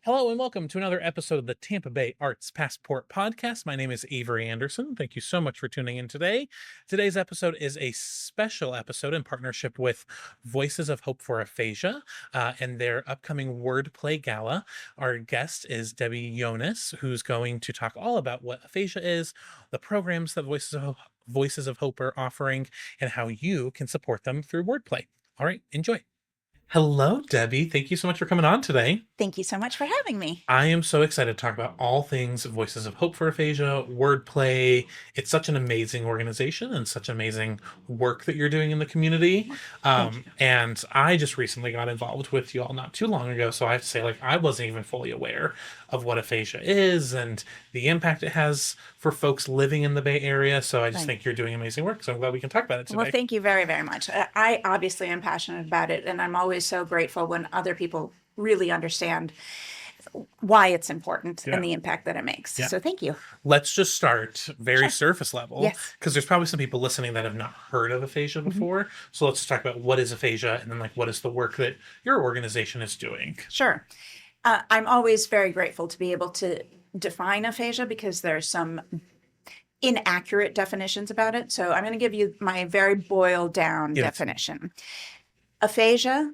Hello and welcome to another episode of the Tampa Bay Arts Passport podcast. My name is Avery Anderson. Thank you so much for tuning in today. Today's episode is a special episode in partnership with Voices of Hope for Aphasia and their upcoming Wordplay Gala. Our guest is Debbie Yonis, who's going to talk all about what aphasia is, the programs that Voices of Hope are offering, and how you can support them through wordplay. All right, enjoy. Hello, Debbie. Thank you so much for coming on today. Thank you so much for having me. I am so excited to talk about all things Voices of Hope for Aphasia, Wordplay. It's such an amazing organization and such amazing work that you're doing in the community. And I just recently got involved with you all not too long ago. So I have to say, I wasn't even fully aware of what aphasia is and the impact it has for folks living in the Bay Area. So I just think you're doing amazing work. So I'm glad we can talk about it today. Well, thank you very, very much. I obviously am passionate about it, and I'm always so grateful when other people really understand why it's important and the impact that it makes. So thank you. Let's just start very surface level. Yes. Because there's probably some people listening that have not heard of aphasia before. So let's just talk about what is aphasia and then what is the work that your organization is doing. Sure. I'm always very grateful to be able to define aphasia because there's some inaccurate definitions about it. So I'm going to give you my very boiled down definition. Aphasia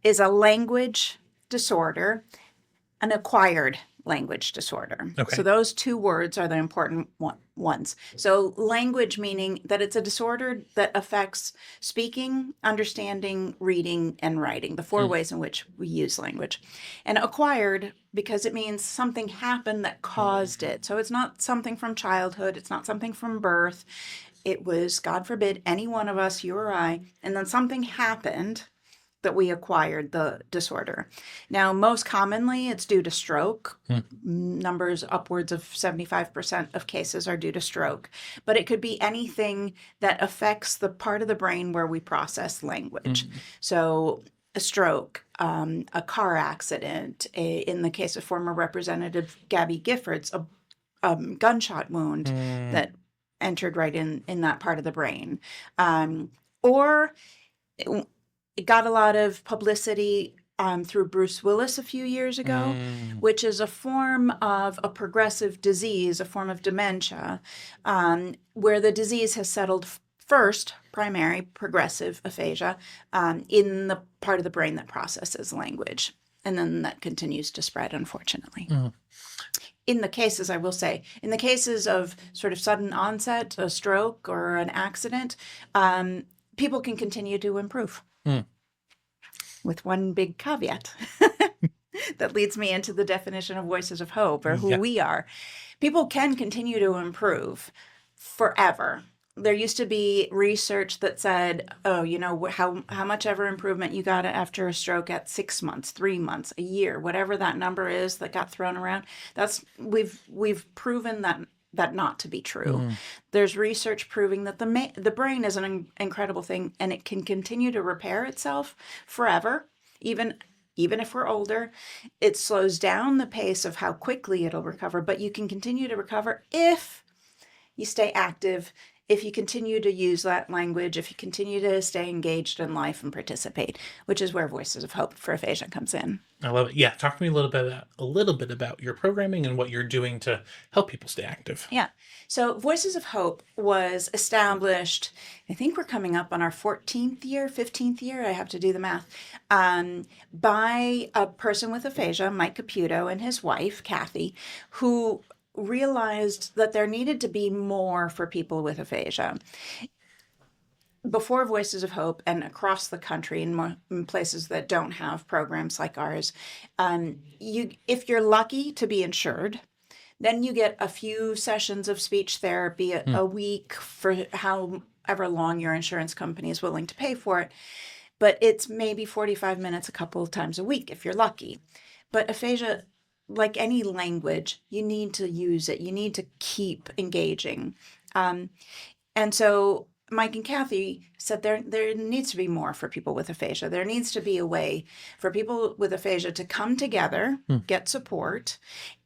is a language disorder, an acquired language disorder. Okay. So those two words are the important ones. So language meaning that it's a disorder that affects speaking, understanding, reading, and writing, the four ways in which we use language. And acquired because it means something happened that caused it. So it's not something from childhood. It's not something from birth. It was, God forbid, any one of us, you or I, and then something happened that we acquired the disorder. Now, most commonly, it's due to stroke. Numbers upwards of 75% of cases are due to stroke. But it could be anything that affects the part of the brain where we process language. So a stroke, a car accident, in the case of former Representative Gabby Giffords, a gunshot wound that entered right in that part of the brain. Or it got a lot of publicity through Bruce Willis a few years ago, which is a form of a progressive disease, a form of dementia, where the disease has settled first, primary progressive aphasia, in the part of the brain that processes language. And then that continues to spread, unfortunately. In the cases, I will say, in the cases of sort of sudden onset, a stroke or an accident, people can continue to improve. With one big caveat that leads me into the definition of Voices of Hope or who we are. People can continue to improve forever. There used to be research that said, how much ever improvement you got after a stroke at 6 months, 3 months, a year, whatever that number is that got thrown around. We've proven that not to be true. There's research proving that the brain is an incredible thing and it can continue to repair itself forever, even if we're older. It slows down the pace of how quickly it'll recover, but you can continue to recover if you stay active, if you continue to use that language, if you continue to stay engaged in life and participate, which is where Voices of Hope for Aphasia comes in. I love it. Yeah, talk to me a little bit about your programming and what you're doing to help people stay active. Yeah. So Voices of Hope was established, I think we're coming up on our 15th year, I have to do the math, by a person with aphasia, Mike Caputo, and his wife, Kathy, who realized that there needed to be more for people with aphasia. Before Voices of Hope and across the country in places that don't have programs like ours, if you're lucky to be insured, then you get a few sessions of speech therapy a week for however long your insurance company is willing to pay for it. But it's maybe 45 minutes a couple of times a week if you're lucky. But aphasia, like any language, you need to use it. You need to keep engaging. And so Mike and Kathy said there needs to be more for people with aphasia. There needs to be a way for people with aphasia to come together, get support,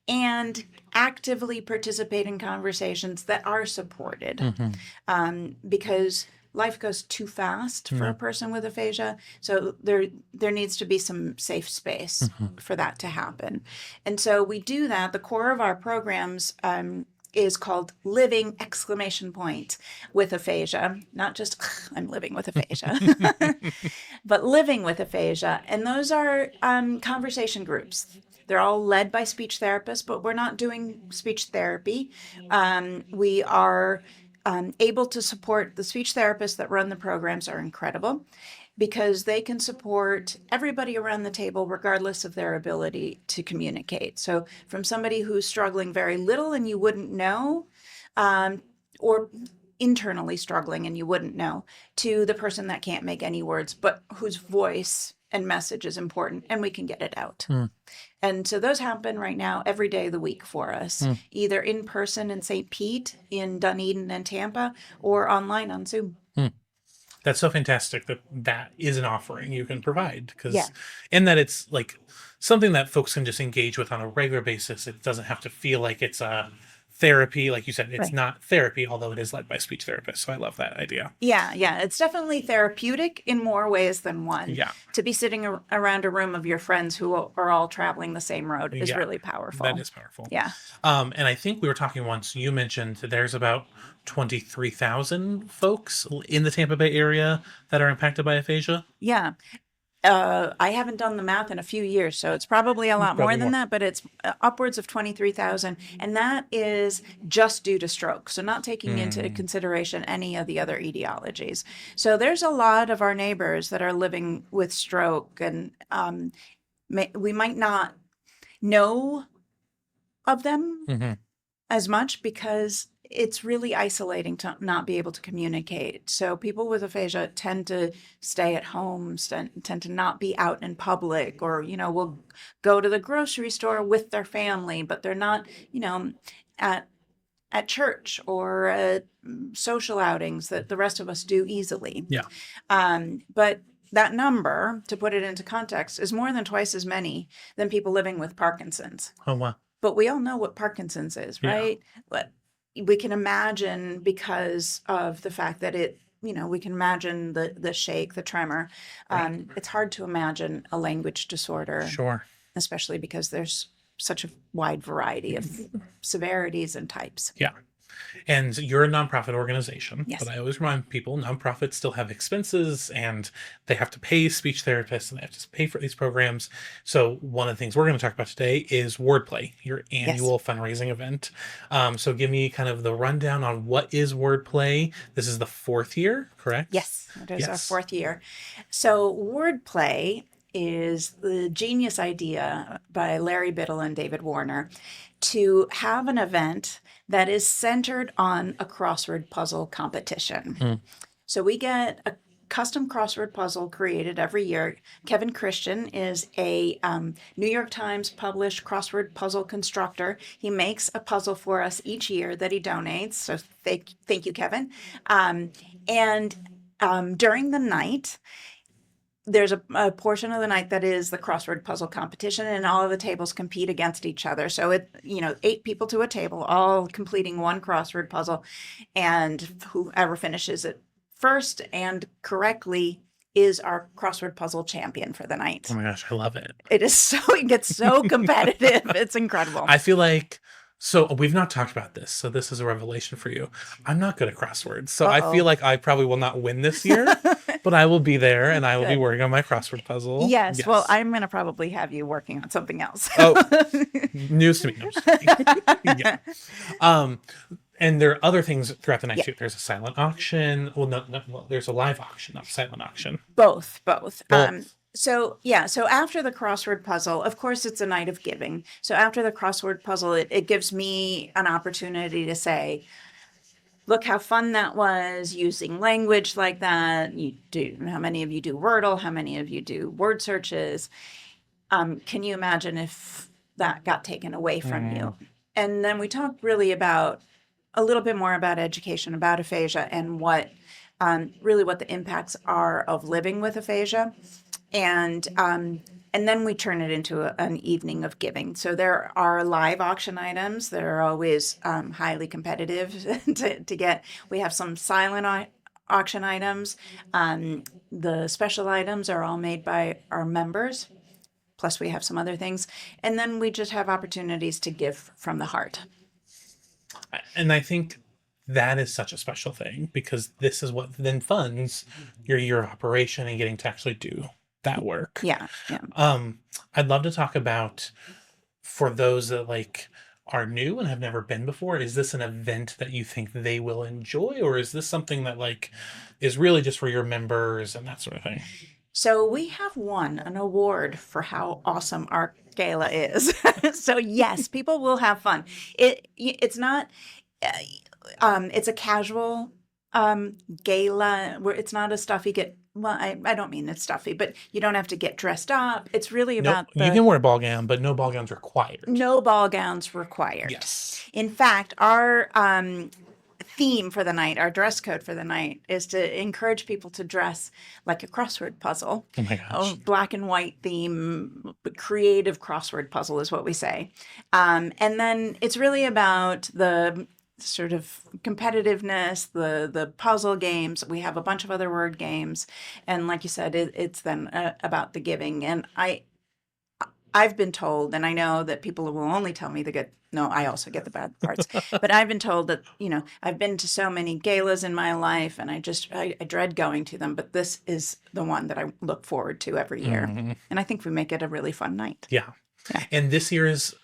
and actively participate in conversations that are supported. Because life goes too fast for a person with aphasia. So there needs to be some safe space for that to happen. And so we do that. The core of our programs is called Living with Aphasia, not just I'm living with aphasia, but living with aphasia. And those are conversation groups. They're all led by speech therapists, but we're not doing speech therapy. We are able to support the speech therapists that run the programs are incredible because they can support everybody around the table regardless of their ability to communicate. So from somebody who's struggling very little and you wouldn't know, or internally struggling and you wouldn't know, to the person that can't make any words, but whose voice and message is important and we can get it out. And so those happen right now every day of the week for us, either in person in St. Pete, in Dunedin and Tampa, or online on Zoom. That's so fantastic that is an offering you can provide, because in that it's like something that folks can just engage with on a regular basis. It doesn't have to feel like it's a therapy. Like you said, it's not therapy, although it is led by speech therapists. So I love that idea. Yeah. It's definitely therapeutic in more ways than one. Yeah. To be sitting around a room of your friends who are all traveling the same road is really powerful. That is powerful. Yeah. And I think we were talking once, you mentioned that there's about 23,000 folks in the Tampa Bay area that are impacted by aphasia. Yeah. I haven't done the math in a few years, so it's probably a lot more than that, but it's upwards of 23,000. And that is just due to stroke. So not taking into consideration any of the other etiologies. So there's a lot of our neighbors that are living with stroke, and we might not know of them as much because it's really isolating to not be able to communicate. So people with aphasia tend to stay at home, tend to not be out in public, or, will go to the grocery store with their family, but they're not, at church or at social outings that the rest of us do easily. Yeah. But that number, to put it into context, is more than twice as many than people living with Parkinson's. Oh, wow. But we all know what Parkinson's is, right? Yeah. We can imagine, because of the fact that we can imagine the shake, the tremor. It's hard to imagine a language disorder. Sure. Especially because there's such a wide variety of severities and types. Yeah. And you're a nonprofit organization. Yes. But I always remind people, nonprofits still have expenses, and they have to pay speech therapists, and they have to pay for these programs. So one of the things we're going to talk about today is Wordplay, your annual fundraising event. So give me kind of the rundown on what is Wordplay. This is the 4th year, correct? Yes, it is our 4th year. So Wordplay is the genius idea by Larry Biddle and David Warner to have an event that is centered on a crossword puzzle competition. So we get a custom crossword puzzle created every year. Kevin Christian is a New York Times published crossword puzzle constructor. He makes a puzzle for us each year that he donates. So thank you, Kevin. And during the night, there's a portion of the night that is the crossword puzzle competition, and all of the tables compete against each other. So 8 people to a table, all completing one crossword puzzle, and whoever finishes it first and correctly is our crossword puzzle champion for the night. Oh my gosh, I love it. It gets so competitive. It's incredible. I feel like, so we've not talked about this, so this is a revelation for you. I'm not good at crosswords, so I feel like I probably will not win this year, but I will be there, and I will be working on my crossword puzzle. Yes. Well, I'm going to probably have you working on something else. News to me. No, I'm just kidding. Yeah. And there are other things throughout the night too. There's a silent auction. Well, no, there's a live auction, not a silent auction. Both. So after the crossword puzzle, of course, it's a night of giving. So after the crossword puzzle, it gives me an opportunity to say, look how fun that was using language like that. How many of you do Wordle? How many of you do word searches? Can you imagine if that got taken away from you? And then we talked really about a little bit more about education, about aphasia, and what the impacts are of living with aphasia. And then we turn it into an evening of giving. So there are live auction items that are always highly competitive to get. We have some silent auction items. The special items are all made by our members. Plus, we have some other things. And then we just have opportunities to give from the heart. And I think that is such a special thing, because this is what then funds your year of operation and getting to actually do that work. Yeah. Yeah. I'd love to talk about, for those that like are new and have never been before, is this an event that you think they will enjoy, or is this something that like is really just for your members and that sort of thing? So we have won an award for how awesome our gala is. So yes, people will have fun. It's not. It's a casual gala where it's not a stuffy get. Well, I don't mean it's stuffy, but you don't have to get dressed up. It's really about you can wear a ball gown, but no ball gowns required. No ball gowns required. Yes. In fact, our theme for the night, our dress code for the night, is to encourage people to dress like a crossword puzzle. Oh my gosh. Black and white theme, creative crossword puzzle is what we say. And then it's really about the sort of competitiveness, the puzzle games. We have a bunch of other word games. And like you said, it's then about the giving. And I've been told, and I know that people will only tell me the good. No, I also get the bad parts. But I've been told that, I've been to so many galas in my life, and I dread going to them. But this is the one that I look forward to every year. Mm-hmm. And I think we make it a really fun night. Yeah. And this year is,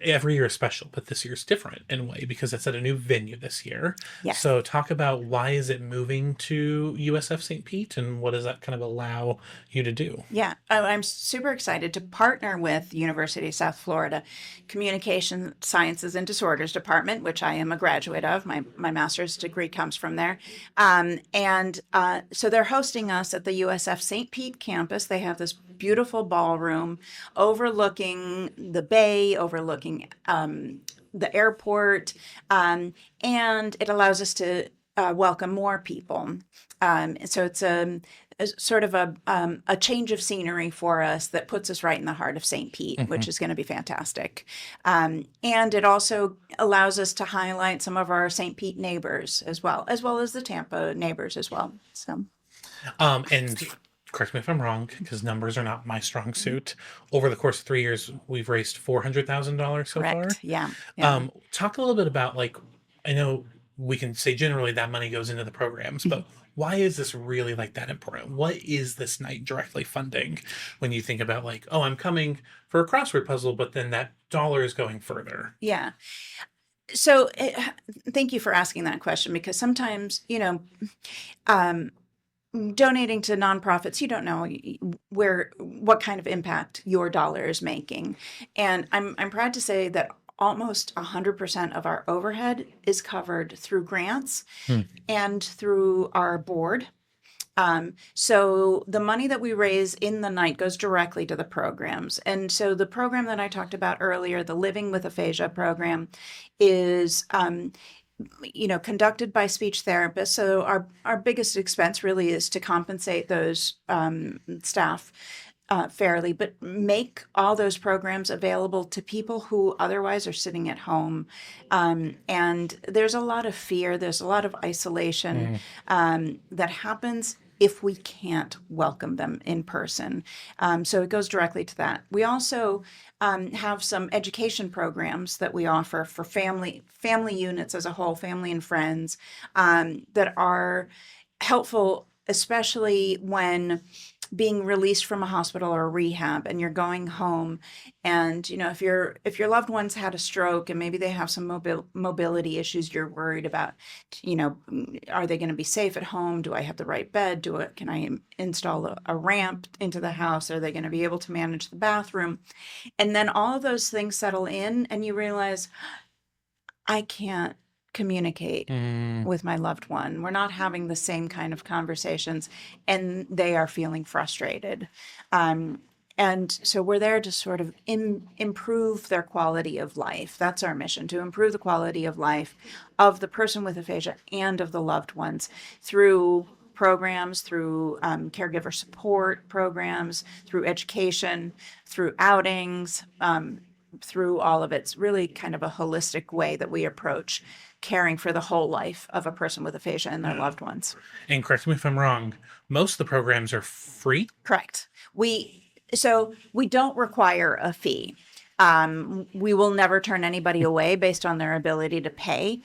every year is special, but this year's different in a way because it's at a new venue this year. Yes. So talk about, why is it moving to USF St. Pete, and what does that kind of allow you to do? Yeah, I'm super excited to partner with University of South Florida Communication Sciences and Disorders Department, which I am a graduate of. My master's degree comes from there. So they're hosting us at the USF St. Pete campus. They have this beautiful ballroom overlooking the bay, overlooking the airport, and it allows us to welcome more people. So it's a sort of a change of scenery for us that puts us right in the heart of St. Pete, Mm-hmm. which is going to be fantastic. And it also allows us to highlight some of our St. Pete neighbors as well as the Tampa neighbors as well. So, and correct me if I'm wrong, because numbers are not my strong suit. Over the course of 3 years, we've raised $400,000 so far. correct. Yeah. Talk a little bit about, like, I know we can say generally that money goes into the programs, but why is this really like that important? What is this night directly funding when you think about, like, oh, I'm coming for a crossword puzzle, but then that dollar is going further? Yeah. So thank you for asking that question, because sometimes, donating to nonprofits, you don't know what kind of impact your dollar is making. And I'm proud to say that almost 100% of our overhead is covered through grants and through our board. So the money that we raise in the night goes directly to the programs. And so the program that I talked about earlier, the Living with Aphasia program, is conducted by speech therapists. So our biggest expense really is to compensate those staff fairly, but make all those programs available to people who otherwise are sitting at home. And there's a lot of fear, there's a lot of isolation that happens if we can't welcome them in person. So it goes directly to that. We also have some education programs that we offer for family units as a whole, family and friends, that are helpful, especially when being released from a hospital or a rehab and you're going home, and if your loved ones had a stroke and maybe they have some mobility issues, you're worried about, are they going to be safe at home? Do I have the right bed? Can I install a ramp into the house? Are they going to be able to manage the bathroom? And then all of those things settle in and you realize, I can't communicate with my loved one. We're not having the same kind of conversations, and they are feeling frustrated. And so we're there to sort of improve their quality of life. That's our mission, to improve the quality of life of the person with aphasia and of the loved ones through programs, through caregiver support programs, through education, through outings, through all of it. It's really kind of a holistic way that we approach caring for the whole life of a person with aphasia and their loved ones. And correct me if I'm wrong, most of the programs are free. Correct. So we don't require a fee. We will never turn anybody away based on their ability to pay.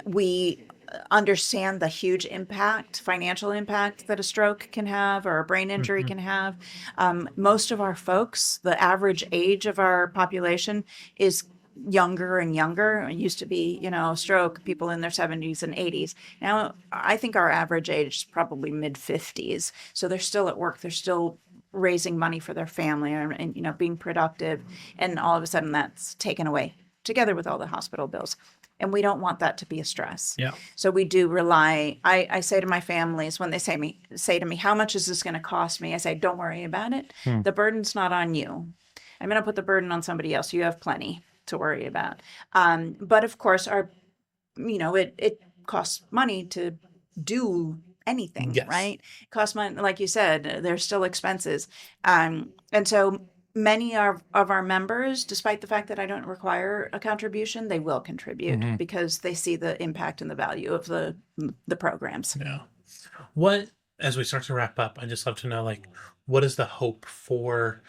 We understand the huge impact, financial impact that a stroke can have or a brain injury can have. Most of our folks, the average age of our population is younger and younger. It used to be, stroke, people in their 70s and 80s. Now, I think our average age is probably mid 50s. So they're still at work. They're still raising money for their family and being productive. And all of a sudden that's taken away together with all the hospital bills. And we don't want that to be a stress. Yeah. So we do rely. I say to my families when they say to me, how much is this going to cost me? I say, don't worry about it. The burden's not on you. I'm going to put the burden on somebody else. You have plenty to worry about. But of course, it costs money to do anything, Yes. right? It costs money, like you said. There's still expenses, and so many of our members, despite the fact that I don't require a contribution, they will contribute because they see the impact and the value of the programs. Yeah. As we start to wrap up, I'd just love to know, what is the hope for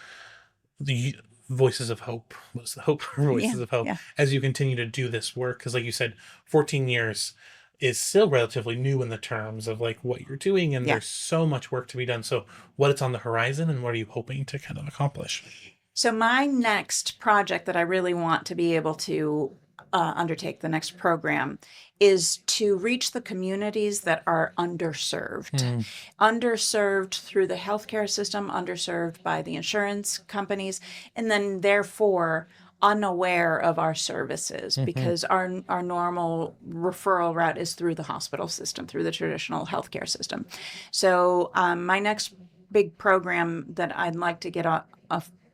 the Voices of Hope? What's the hope for Voices of Hope as you continue to do this work? Because like you said, 14 years is still relatively new in the terms of what you're doing, and there's so much work to be done. So what is on the horizon, and what are you hoping to kind of accomplish? So my next project that I really want to be able to undertake, the next program, is to reach the communities that are underserved. Underserved through the healthcare system, underserved by the insurance companies, and then therefore unaware of our services because our normal referral route is through the hospital system, through the traditional healthcare system. So my next big program that I'd like to get up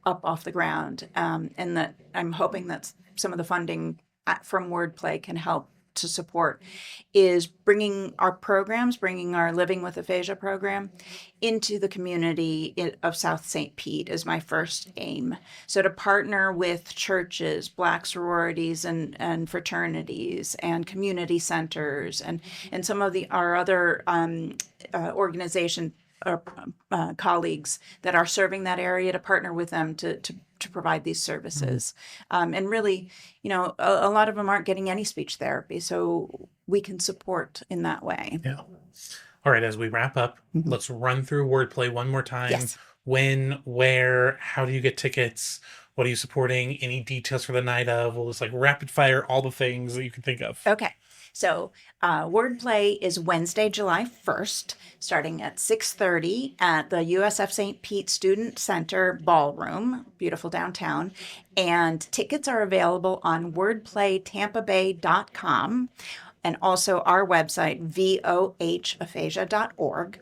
off the ground, and that I'm hoping that some of the funding from Wordplay can help to support, is bringing our Living with Aphasia program into the community of South St. Pete is my first aim. So to partner with churches, Black sororities and fraternities and community centers and some of our other organization colleagues that are serving that area, to partner with them to provide these services. And really, a lot of them aren't getting any speech therapy, so we can support in that way. Yeah. All right, as we wrap up, let's run through Wordplay one more time. Yes. When, where, how do you get tickets? What are you supporting? Any details for the night of? We'll just rapid fire all the things that you can think of. Okay. So Wordplay is Wednesday, July 1st, starting at 6:30 at the USF St. Pete Student Center Ballroom, beautiful downtown. And tickets are available on wordplaytampabay.com. And also our website, vohaphasia.org.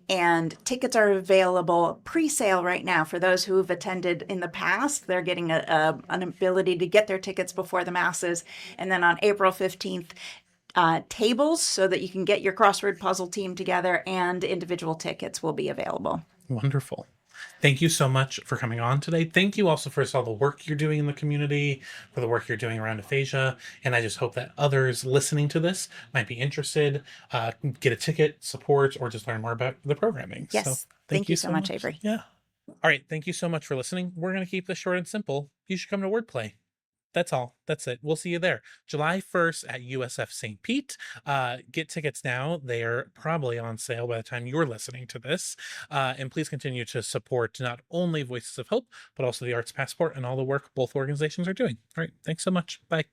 And tickets are available pre-sale right now for those who have attended in the past. They're getting an ability to get their tickets before the masses. And then on April 15th, tables so that you can get your crossword puzzle team together, and individual tickets will be available. Wonderful. Thank you so much for coming on today. Thank you also for all the work you're doing in the community, for the work you're doing around aphasia. And I just hope that others listening to this might be interested, get a ticket, support, or just learn more about the programming. Yes. So thank you so much, Avery. Yeah. All right. Thank you so much for listening. We're going to keep this short and simple. You should come to Wordplay. That's all. That's it. We'll see you there. July 1st at USF St. Pete. Get tickets now. They're probably on sale by the time you're listening to this. And please continue to support not only Voices of Hope, but also the Arts Passport and all the work both organizations are doing. All right. Thanks so much. Bye.